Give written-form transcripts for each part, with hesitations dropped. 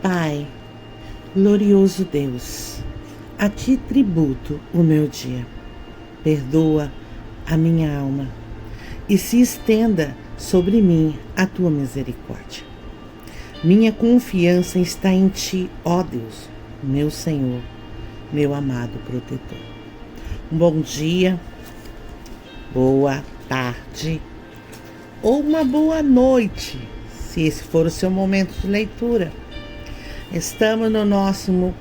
Pai, glorioso Deus, a Ti tributo o meu dia. Perdoa a minha alma e se estenda sobre mim a Tua misericórdia. Minha confiança está em Ti, ó Deus, meu Senhor, meu amado protetor. Um bom dia, boa tarde ou uma boa noite, se esse for o seu momento de leitura. Estamos no nosso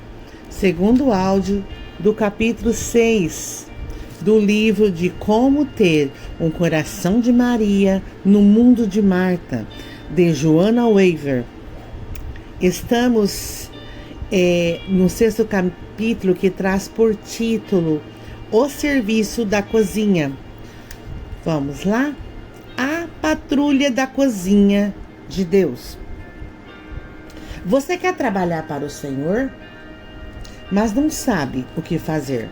segundo áudio do capítulo 6 do livro de Como Ter um Coração de Maria no Mundo de Marta, de Joanna Weaver. Estamos no sexto capítulo, que traz por título O Serviço da Cozinha. Vamos lá? A Patrulha da Cozinha de Deus. Você quer trabalhar para o Senhor, mas não sabe o que fazer.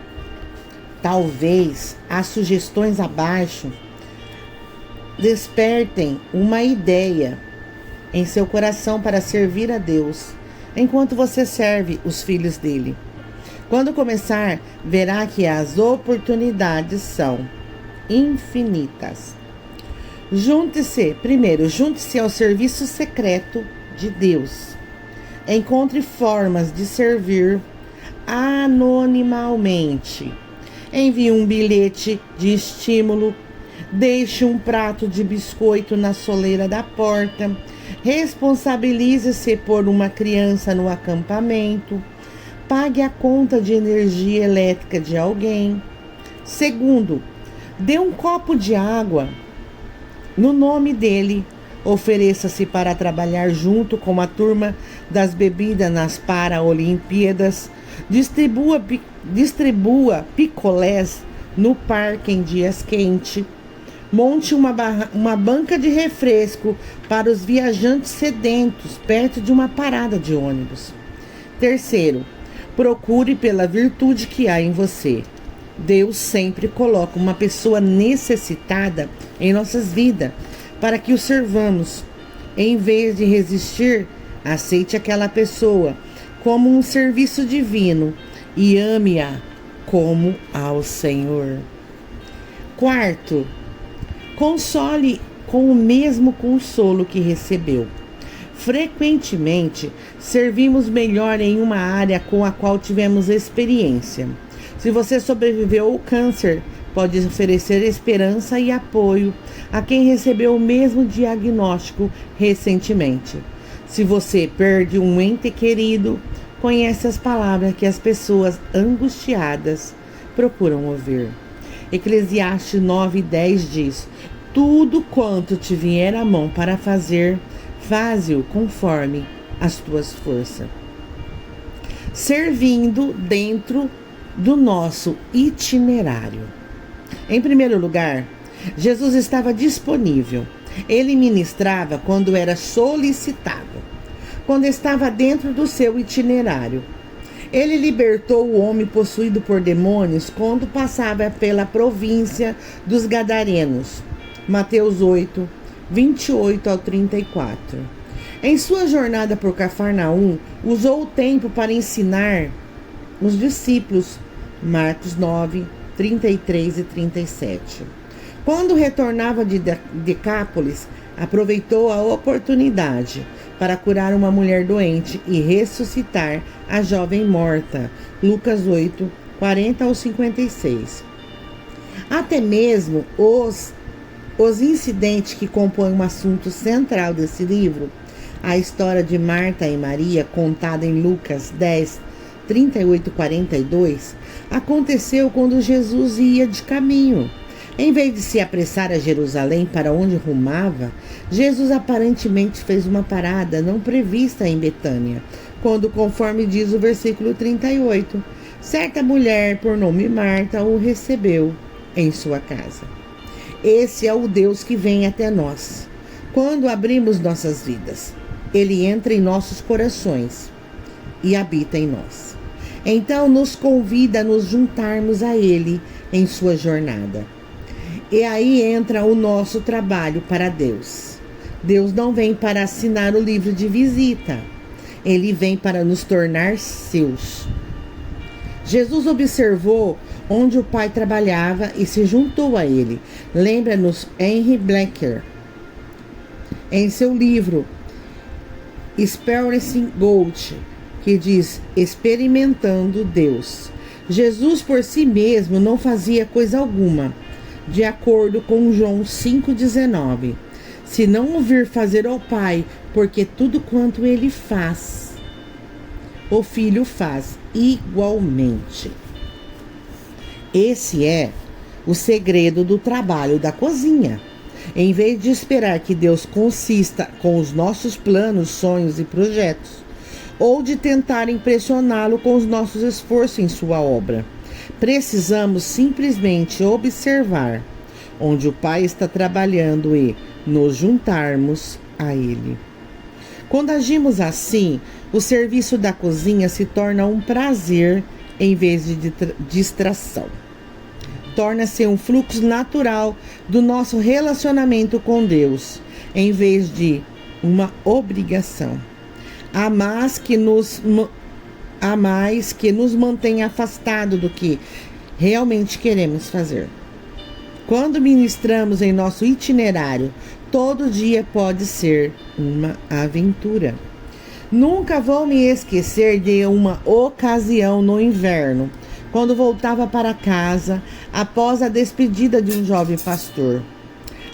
Talvez as sugestões abaixo despertem uma ideia em seu coração para servir a Deus, enquanto você serve os filhos dele. Quando começar, verá que as oportunidades são infinitas. Junte-se ao serviço secreto de Deus. Encontre formas de servir anonimamente. Envie um bilhete de estímulo. Deixe um prato de biscoito na soleira da porta. Responsabilize-se por uma criança no acampamento. Pague a conta de energia elétrica de alguém. Segundo, dê um copo de água no nome dele. Ofereça-se para trabalhar junto com a turma das bebidas nas Paralimpíadas. Distribua picolés no parque em dias quentes. Monte uma banca de refresco para os viajantes sedentos perto de uma parada de ônibus. Terceiro, procure pela virtude que há em você. Deus sempre coloca uma pessoa necessitada em nossas vidas para que o servamos. Em vez de resistir, aceite aquela pessoa como um serviço divino e ame-a como ao Senhor. Quarto, console com o mesmo consolo que recebeu. Frequentemente, servimos melhor em uma área com a qual tivemos experiência. Se você sobreviveu ao câncer, pode oferecer esperança e apoio a quem recebeu o mesmo diagnóstico recentemente. Se você perde um ente querido, conhece as palavras que as pessoas angustiadas procuram ouvir. Eclesiastes 9:10 diz: tudo quanto te vier à mão para fazer, faze-o conforme as tuas forças. Servindo dentro do nosso itinerário. Em primeiro lugar, Jesus estava disponível. Ele ministrava quando era solicitado, quando estava dentro do seu itinerário. Ele libertou o homem possuído por demônios quando passava pela província dos Gadarenos. Mateus 8, 28 ao 34. Em sua jornada por Cafarnaum, usou o tempo para ensinar os discípulos. Marcos 9, 33 e 37. Quando retornava de Decápolis, aproveitou a oportunidade para curar uma mulher doente e ressuscitar a jovem morta. Lucas 8, 40 ao 56. Até mesmo os incidentes que compõem um assunto central desse livro, a história de Marta e Maria, contada em Lucas 10, 38 e 42, aconteceu quando Jesus ia de caminho. Em vez de se apressar a Jerusalém, para onde rumava, Jesus aparentemente fez uma parada não prevista em Betânia, quando, conforme diz o versículo 38, certa mulher por nome Marta o recebeu em sua casa. Esse é o Deus que vem até nós. Quando abrimos nossas vidas, Ele entra em nossos corações e habita em nós. Então nos convida a nos juntarmos a Ele em sua jornada. E aí entra o nosso trabalho para Deus. Deus não vem para assinar o livro de visita. Ele vem para nos tornar seus. Jesus observou onde o Pai trabalhava e se juntou a ele. Lembra-nos Henry Blecker, em seu livro Experiencing God, que diz experimentando Deus. Jesus por si mesmo não fazia coisa alguma, de acordo com João 5,19, se não ouvir fazer ao Pai, porque tudo quanto ele faz, o Filho faz igualmente. Esse é o segredo do trabalho da cozinha. Em vez de esperar que Deus consista com os nossos planos, sonhos e projetos, ou de tentar impressioná-lo com os nossos esforços em sua obra, precisamos simplesmente observar onde o Pai está trabalhando e nos juntarmos a Ele. Quando agimos assim, o serviço da cozinha se torna um prazer em vez de distração. Torna-se um fluxo natural do nosso relacionamento com Deus, em vez de uma obrigação. Há mais que nos mantém afastado do que realmente queremos fazer. Quando ministramos em nosso itinerário, todo dia pode ser uma aventura. Nunca vou me esquecer de uma ocasião no inverno, quando voltava para casa após a despedida de um jovem pastor.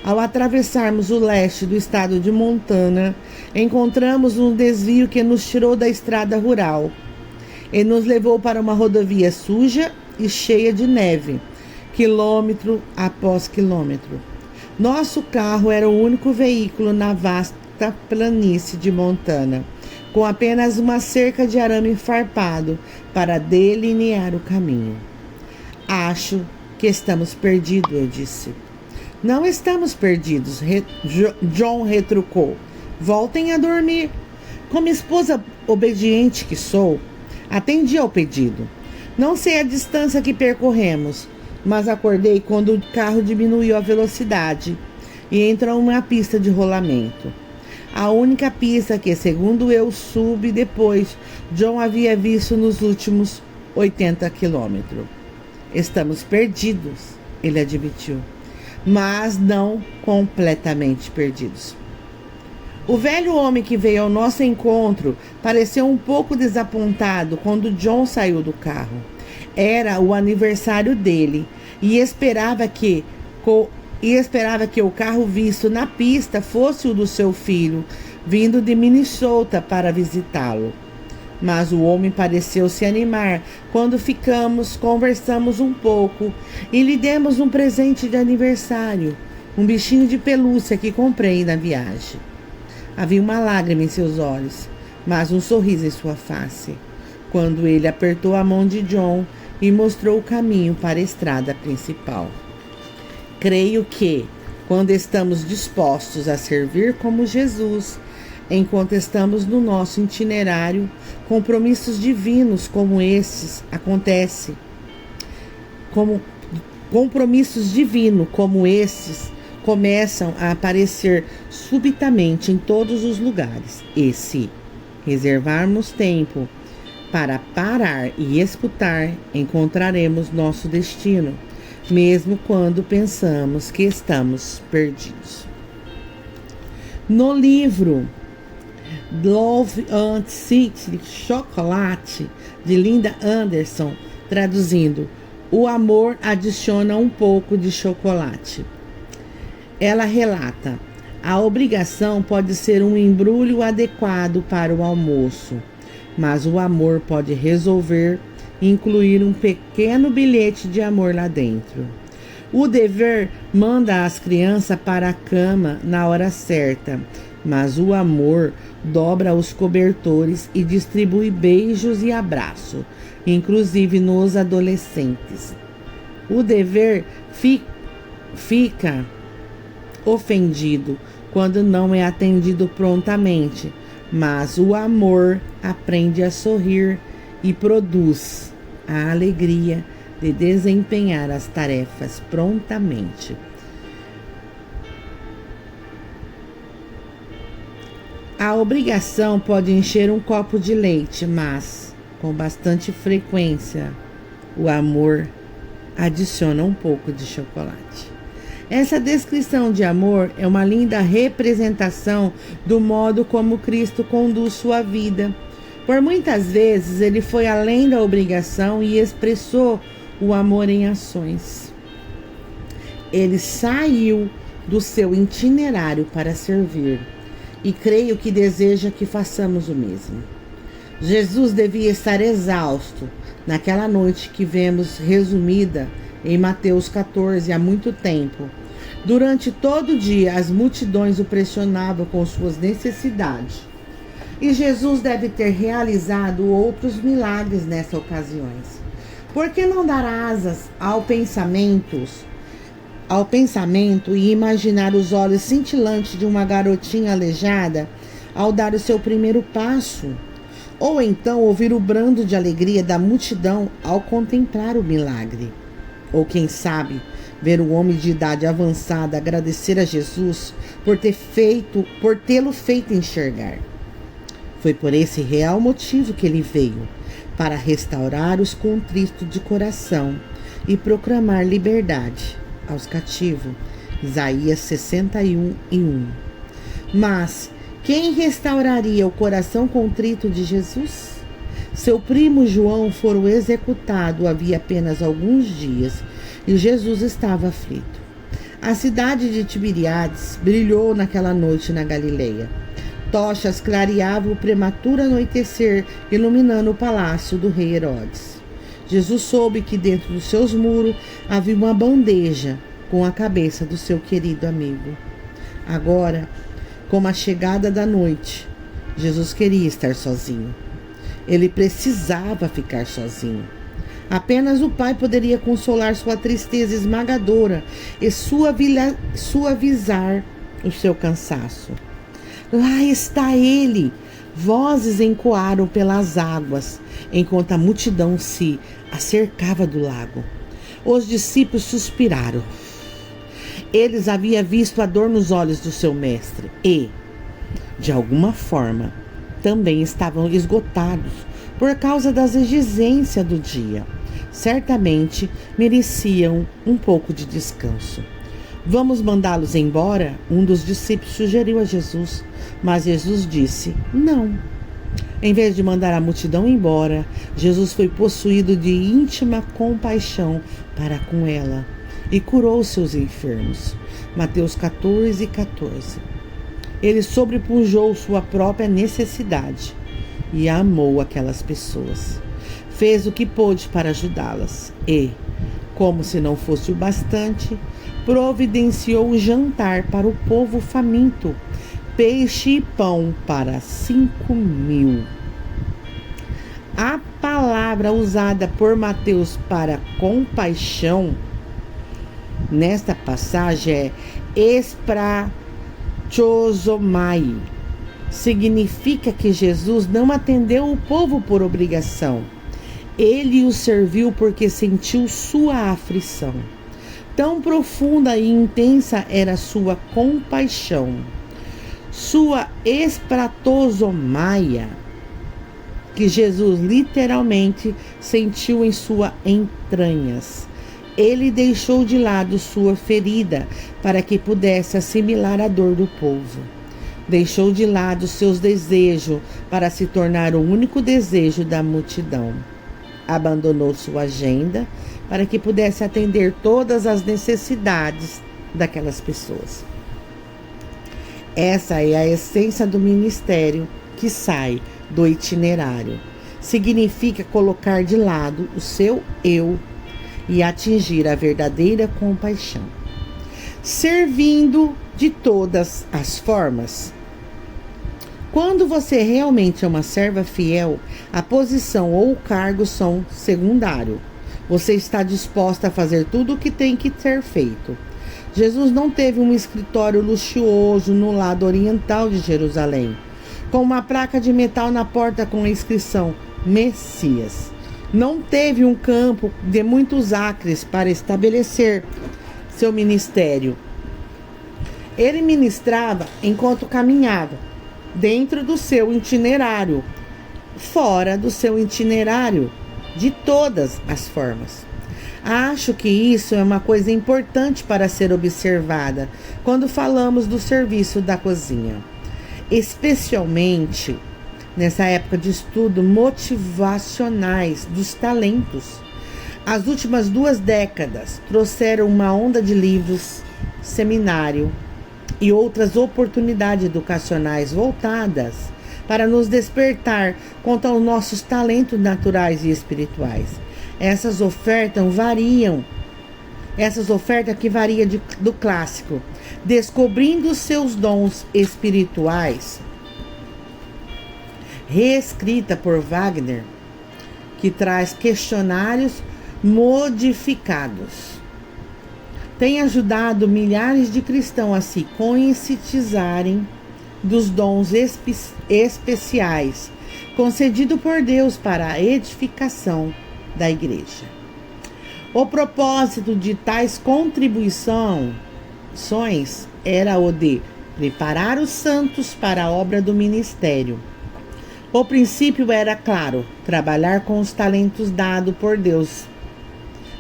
Ao atravessarmos o leste do estado de Montana, encontramos um desvio que nos tirou da estrada rural e nos levou para uma rodovia suja e cheia de neve, quilômetro após quilômetro. Nosso carro era o único veículo na vasta planície de Montana, com apenas uma cerca de arame farpado para delinear o caminho. Acho que estamos perdidos, eu disse. Não estamos perdidos, John retrucou. Voltem a dormir. Como esposa obediente que sou, atendi ao pedido. Não sei a distância que percorremos, mas acordei quando o carro diminuiu a velocidade e entrou em uma pista de rolamento. A única pista que, segundo eu soube depois, John havia visto nos últimos 80 quilômetros. Estamos perdidos, ele admitiu, mas não completamente perdidos. O velho homem que veio ao nosso encontro pareceu um pouco desapontado quando John saiu do carro. Era o aniversário dele e esperava que o carro visto na pista fosse o do seu filho, vindo de Minnesota para visitá-lo. Mas o homem pareceu se animar quando conversamos um pouco e lhe demos um presente de aniversário, um bichinho de pelúcia que comprei na viagem. Havia uma lágrima em seus olhos, mas um sorriso em sua face, quando ele apertou a mão de John e mostrou o caminho para a estrada principal. Creio que, quando estamos dispostos a servir como Jesus, enquanto estamos no nosso itinerário, compromissos divinos como esses começam a aparecer subitamente em todos os lugares. E se reservarmos tempo para parar e escutar, encontraremos nosso destino, mesmo quando pensamos que estamos perdidos. No livro Love and City Chocolate, de Linda Anderson, traduzindo, o amor adiciona um pouco de chocolate. Ela relata, a obrigação pode ser um embrulho adequado para o almoço, mas o amor pode resolver incluir um pequeno bilhete de amor lá dentro. O dever manda as crianças para a cama na hora certa, mas o amor dobra os cobertores e distribui beijos e abraços, inclusive nos adolescentes. O dever fica ofendido quando não é atendido prontamente, mas o amor aprende a sorrir e produz a alegria de desempenhar as tarefas prontamente. A obrigação pode encher um copo de leite, mas, com bastante frequência, o amor adiciona um pouco de chocolate. Essa descrição de amor é uma linda representação do modo como Cristo conduz sua vida. Por muitas vezes, ele foi além da obrigação e expressou o amor em ações. Ele saiu do seu itinerário para servir, e creio que deseja que façamos o mesmo. Jesus devia estar exausto naquela noite que vemos resumida em Mateus 14 há muito tempo. Durante todo o dia, as multidões o pressionavam com suas necessidades. E Jesus deve ter realizado outros milagres nessas ocasiões. Por que não dar asas ao pensamento e imaginar os olhos cintilantes de uma garotinha aleijada ao dar o seu primeiro passo? Ou então ouvir o brando de alegria da multidão ao contemplar o milagre? Ou quem sabe, ver o homem de idade avançada agradecer a Jesus por tê-lo feito enxergar. Foi por esse real motivo que ele veio, para restaurar os contritos de coração e proclamar liberdade aos cativos. Isaías 61:1. Mas quem restauraria o coração contrito de Jesus? Seu primo João fora executado havia apenas alguns dias e Jesus estava aflito. A cidade de Tiberíades brilhou naquela noite na Galileia. Tochas clareavam o prematuro anoitecer, iluminando o palácio do rei Herodes. Jesus soube que dentro dos seus muros havia uma bandeja com a cabeça do seu querido amigo. Agora, com a chegada da noite, Jesus queria estar sozinho. Ele precisava ficar sozinho. Apenas o Pai poderia consolar sua tristeza esmagadora e suavizar o seu cansaço. Lá está ele! Vozes ecoaram pelas águas, enquanto a multidão se acercava do lago. Os discípulos suspiraram. Eles haviam visto a dor nos olhos do seu mestre e, de alguma forma, também estavam esgotados por causa das exigências do dia. Certamente mereciam um pouco de descanso. Vamos mandá-los embora? Um dos discípulos sugeriu a Jesus, mas Jesus disse não. Em vez de mandar a multidão embora, Jesus foi possuído de íntima compaixão para com ela e curou seus enfermos. Mateus 14:14. Ele sobrepujou sua própria necessidade e amou aquelas pessoas. Fez o que pôde para ajudá-las e, como se não fosse o bastante, providenciou um jantar para o povo faminto, peixe e pão para 5.000. A palavra usada por Mateus para compaixão nesta passagem é esprachosomai. Significa que Jesus não atendeu o povo por obrigação. Ele os serviu porque sentiu sua aflição. Tão profunda e intensa era sua compaixão. Sua espratosomaia, que Jesus literalmente sentiu em suas entranhas. Ele deixou de lado sua ferida para que pudesse assimilar a dor do povo. Deixou de lado seus desejos para se tornar o único desejo da multidão. Abandonou sua agenda para que pudesse atender todas as necessidades daquelas pessoas. Essa é a essência do ministério que sai do itinerário. Significa colocar de lado o seu eu e atingir a verdadeira compaixão. Servindo de todas as formas. Quando você realmente é uma serva fiel, a posição ou o cargo são secundário. Você está disposta a fazer tudo o que tem que ser feito. Jesus não teve um escritório luxuoso no lado oriental de Jerusalém, com uma placa de metal na porta com a inscrição Messias. Não teve um campo de muitos acres para estabelecer seu ministério. Ele ministrava enquanto caminhava, dentro do seu itinerário, fora do seu itinerário, de todas as formas. Acho que isso é uma coisa importante para ser observada quando falamos do serviço da cozinha, especialmente nessa época de estudo motivacionais dos talentos. As últimas 2 décadas trouxeram uma onda de livros, seminário e outras oportunidades educacionais voltadas para nos despertar quanto aos nossos talentos naturais e espirituais. Essas ofertas que variam do clássico, descobrindo seus dons espirituais, reescrita por Wagner, que traz questionários modificados, tem ajudado milhares de cristãos a se conscientizarem dos dons especiais concedidos por Deus para a edificação da igreja. O propósito de tais contribuições era o de preparar os santos para a obra do ministério. O princípio era claro: trabalhar com os talentos dados por Deus.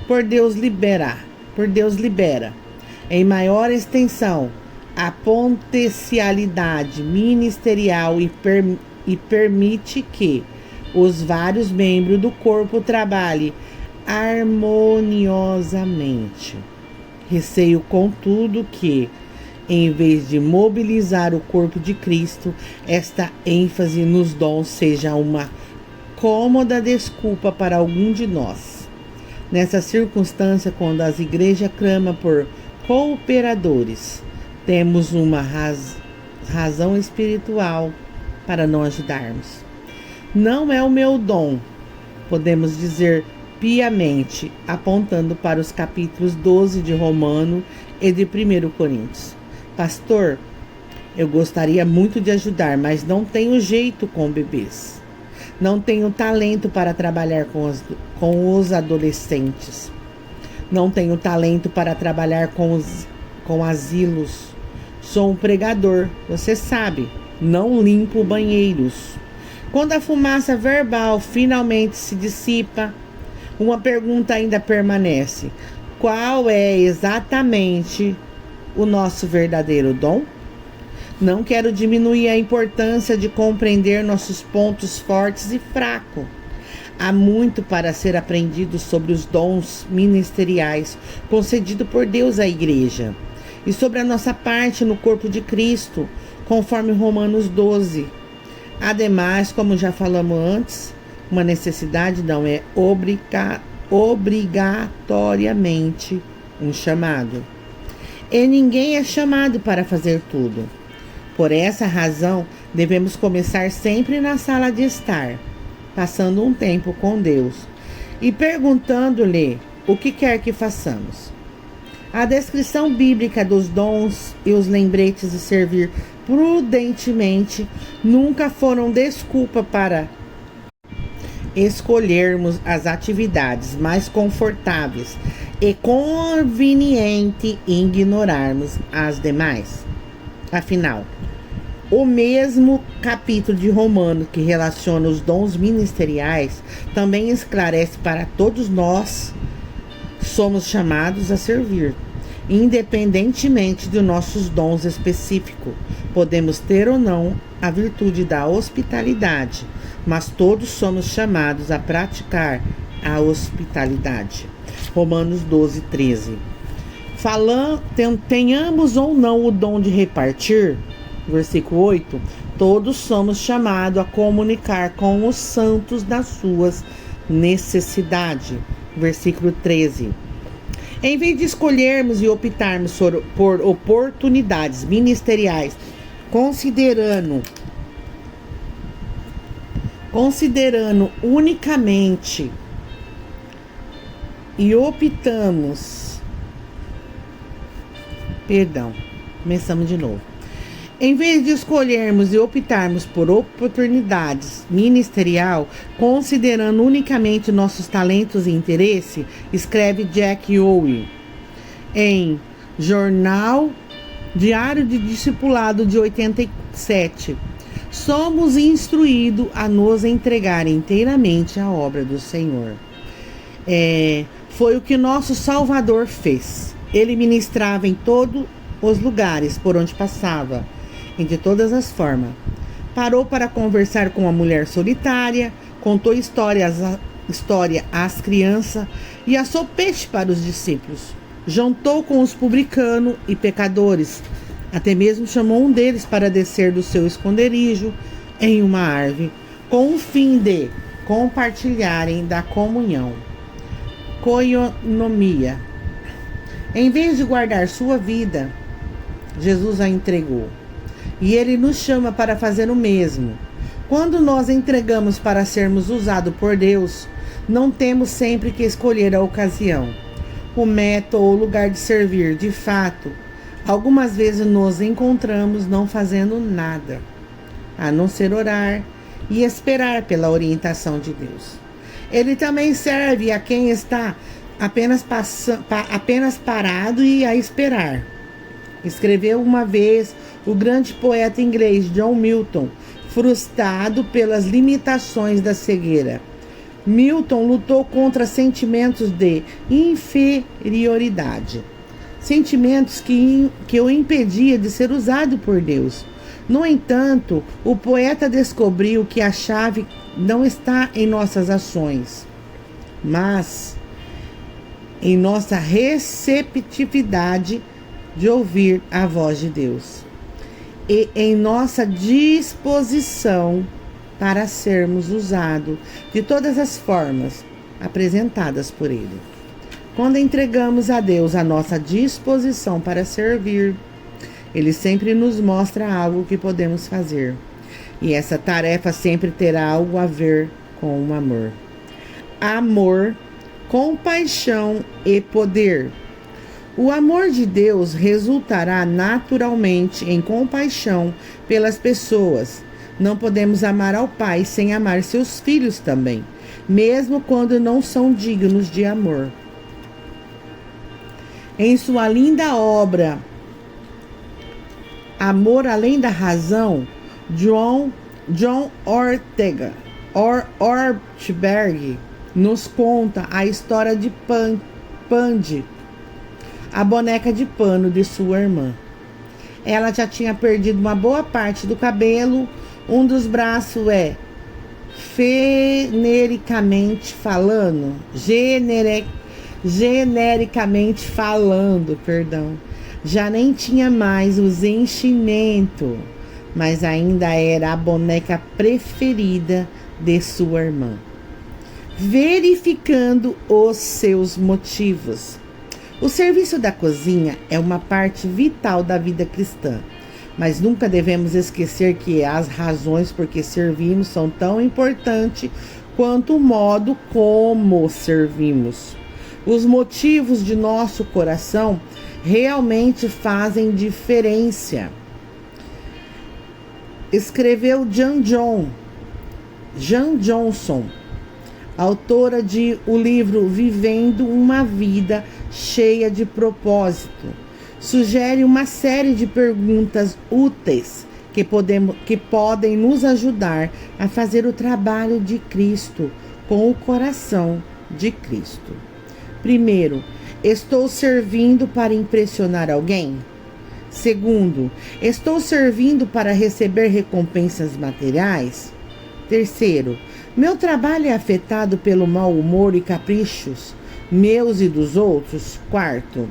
Por Deus libera, em maior extensão, a potencialidade ministerial e permite que os vários membros do corpo trabalhem harmoniosamente. Receio, contudo, que, em vez de mobilizar o corpo de Cristo, esta ênfase nos dons seja uma cômoda desculpa para algum de nós. Nessa circunstância, quando as igrejas clamam por cooperadores, temos uma razão espiritual para não ajudarmos. Não é o meu dom, podemos dizer piamente, apontando para os capítulos 12 de Romano e de 1 Coríntios. Pastor, eu gostaria muito de ajudar, mas não tenho jeito com bebês. Não tenho talento para trabalhar com os adolescentes. Não tenho talento para trabalhar com asilos. Sou um pregador, você sabe, não limpo banheiros. Quando a fumaça verbal finalmente se dissipa, uma pergunta ainda permanece: qual é exatamente o nosso verdadeiro dom? Não quero diminuir a importância de compreender nossos pontos fortes e fracos. Há muito para ser aprendido sobre os dons ministeriais concedidos por Deus à igreja e sobre a nossa parte no corpo de Cristo, conforme Romanos 12. Ademais, como já falamos antes, uma necessidade não é obrigatoriamente um chamado. E ninguém é chamado para fazer tudo. Por essa razão, devemos começar sempre na sala de estar, passando um tempo com Deus e perguntando-lhe o que quer que façamos. A descrição bíblica dos dons e os lembretes de servir prudentemente nunca foram desculpa para escolhermos as atividades mais confortáveis e conveniente e ignorarmos as demais. Afinal, o mesmo capítulo de Romanos que relaciona os dons ministeriais também esclarece para todos nós somos chamados a servir. Independentemente de nossos dons específicos, podemos ter ou não a virtude da hospitalidade, mas todos somos chamados a praticar a hospitalidade. Romanos 12, 13. Tenhamos ou não o dom de repartir, versículo 8, todos somos chamados a comunicar com os santos das suas necessidades, versículo 13. Em vez de escolhermos e optarmos por oportunidades ministeriais, considerando unicamente e optamos, começamos de novo. Em vez de escolhermos e optarmos por oportunidades ministerial, considerando unicamente nossos talentos e interesse, escreve Jack Owen em Jornal Diário de Discipulado de 87. somos instruídos a nos entregar inteiramente à obra do Senhor. Foi o que nosso Salvador fez. Ele ministrava em todos os lugares por onde passava, e de todas as formas. Parou para conversar com a mulher solitária, contou história às crianças e assou peixe para os discípulos. Jantou com os publicanos e pecadores. Até mesmo chamou um deles para descer do seu esconderijo em uma árvore, com o fim de compartilharem da comunhão. Koinonia. Em vez de guardar sua vida, Jesus a entregou. E Ele nos chama para fazer o mesmo. Quando nós entregamos para sermos usados por Deus, não temos sempre que escolher a ocasião, o método ou o lugar de servir. De fato, algumas vezes nos encontramos não fazendo nada, a não ser orar e esperar pela orientação de Deus. Ele também serve a quem está apenas parado e a esperar. Escreveu uma vez o grande poeta inglês John Milton, frustrado pelas limitações da cegueira. Milton lutou contra sentimentos de inferioridade, sentimentos que o impedia de ser usado por Deus. No entanto, o poeta descobriu que a chave não está em nossas ações, mas em nossa receptividade de ouvir a voz de Deus e em nossa disposição para sermos usados de todas as formas apresentadas por Ele. Quando entregamos a Deus a nossa disposição para servir, Ele sempre nos mostra algo que podemos fazer. E essa tarefa sempre terá algo a ver com o amor. Amor, compaixão e poder. O amor de Deus resultará naturalmente em compaixão pelas pessoas. Não podemos amar ao Pai sem amar seus filhos também, mesmo quando não são dignos de amor. Em sua linda obra Amor Além da Razão, John Ortberg nos conta a história de Pandy, a boneca de pano de sua irmã. Ela já tinha perdido uma boa parte do cabelo, um dos braços genericamente falando, já nem tinha mais os enchimentos, mas ainda era a boneca preferida de sua irmã. Verificando os seus motivos. O serviço da cozinha é uma parte vital da vida cristã, mas nunca devemos esquecer que as razões por que servimos são tão importantes quanto o modo como servimos. Os motivos de nosso coração realmente fazem diferença. Escreveu Jan Johnson, autora de o livro Vivendo uma Vida Cheia de Propósito. Sugere uma série de perguntas úteis que podem nos ajudar a fazer o trabalho de Cristo com o coração de Cristo. Primeiro, estou servindo para impressionar alguém? Segundo, estou servindo para receber recompensas materiais? Terceiro, meu trabalho é afetado pelo mau humor e caprichos meus e dos outros? Quarto,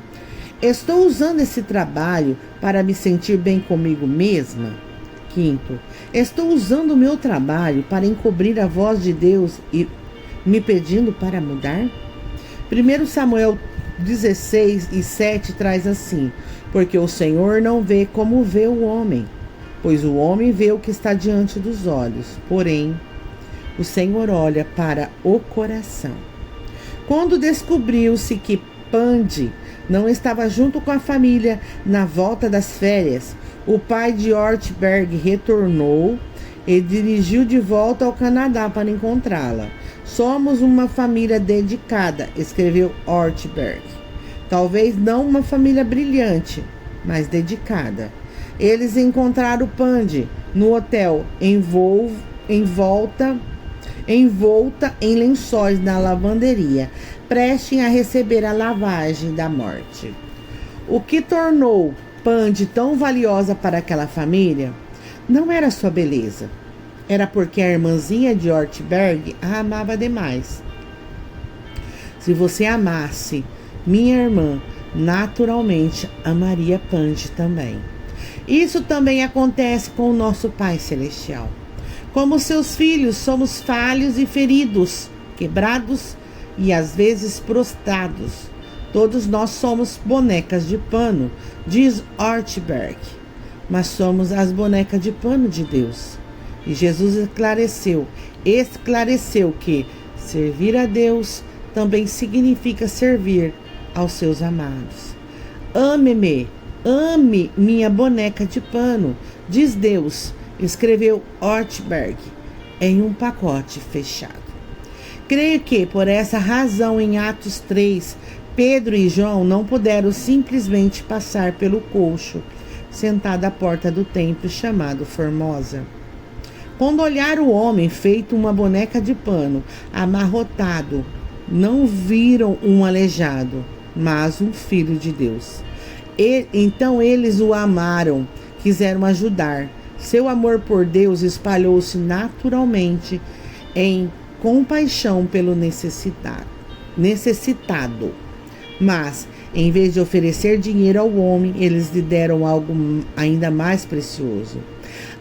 estou usando esse trabalho para me sentir bem comigo mesma? Quinto, estou usando o meu trabalho para encobrir a voz de Deus e me pedindo para mudar? 1 Samuel 16:7 traz assim: porque o Senhor não vê como vê o homem, pois o homem vê o que está diante dos olhos, porém o Senhor olha para o coração. Quando descobriu-se que Pandy não estava junto com a família na volta das férias, o pai de Ortberg retornou e dirigiu de volta ao Canadá para encontrá-la. Somos uma família dedicada, escreveu Ortberg. Talvez não uma família brilhante, mas dedicada. Eles encontraram Pandy no hotel, envolta em lençóis na lavanderia, prestes a receber a lavagem da morte. O que tornou Pande tão valiosa para aquela família não era sua beleza, era porque a irmãzinha de Ortberg a amava demais. Se você amasse minha irmã, naturalmente amaria Pande também. Isso também acontece com o nosso Pai Celestial. Como seus filhos, somos falhos e feridos, quebrados e às vezes prostrados. Todos nós somos bonecas de pano, diz Ortberg, mas somos as bonecas de pano de Deus. E Jesus esclareceu que servir a Deus também significa servir aos seus amados. Ame-me, ame minha boneca de pano, diz Deus, escreveu Ortberg em um pacote fechado. Creio que, por essa razão, em Atos 3, Pedro e João não puderam simplesmente passar pelo coxo sentado à porta do templo chamado Formosa. Quando olharam o homem feito uma boneca de pano, amarrotado, não viram um aleijado, mas um filho de Deus. Então eles o amaram, quiseram ajudar. Seu amor por Deus espalhou-se naturalmente em compaixão pelo necessitado. Mas, em vez de oferecer dinheiro ao homem, eles lhe deram algo ainda mais precioso.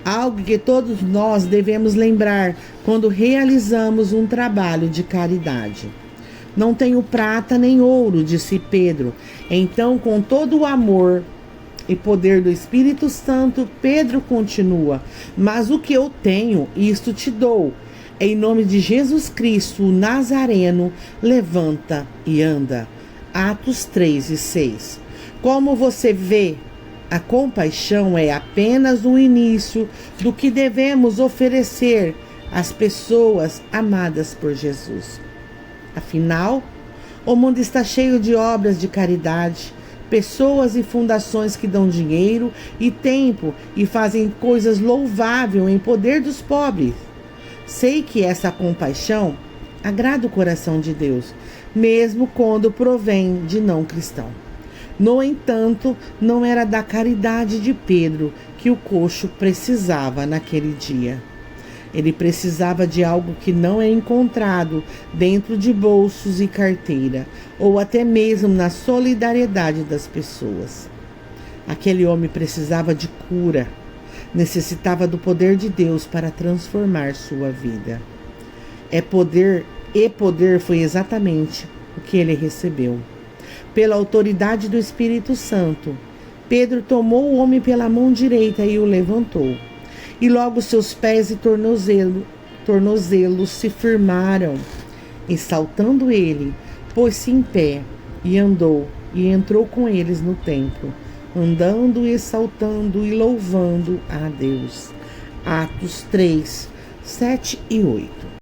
Algo que todos nós devemos lembrar quando realizamos um trabalho de caridade. Não tenho prata nem ouro, disse Pedro. Então, com todo o amor e poder do Espírito Santo, Pedro continua: mas o que eu tenho, isto te dou. Em nome de Jesus Cristo, o Nazareno, levanta e anda. Atos 3 e 6. Como você vê, a compaixão é apenas o início do que devemos oferecer às pessoas amadas por Jesus. Afinal, o mundo está cheio de obras de caridade, pessoas e fundações que dão dinheiro e tempo e fazem coisas louváveis em poder dos pobres. Sei que essa compaixão agrada o coração de Deus, mesmo quando provém de não cristão. No entanto, não era da caridade de Pedro que o coxo precisava naquele dia. Ele precisava de algo que não é encontrado dentro de bolsos e carteira, ou até mesmo na solidariedade das pessoas. Aquele homem precisava de cura, necessitava do poder de Deus para transformar sua vida. Poder foi exatamente o que ele recebeu. Pela autoridade do Espírito Santo, Pedro tomou o homem pela mão direita e o levantou. E logo seus pés e tornozelos se firmaram. E saltando ele, pôs-se em pé e andou e entrou com eles no templo, andando e saltando e louvando a Deus. Atos 3, 7 e 8.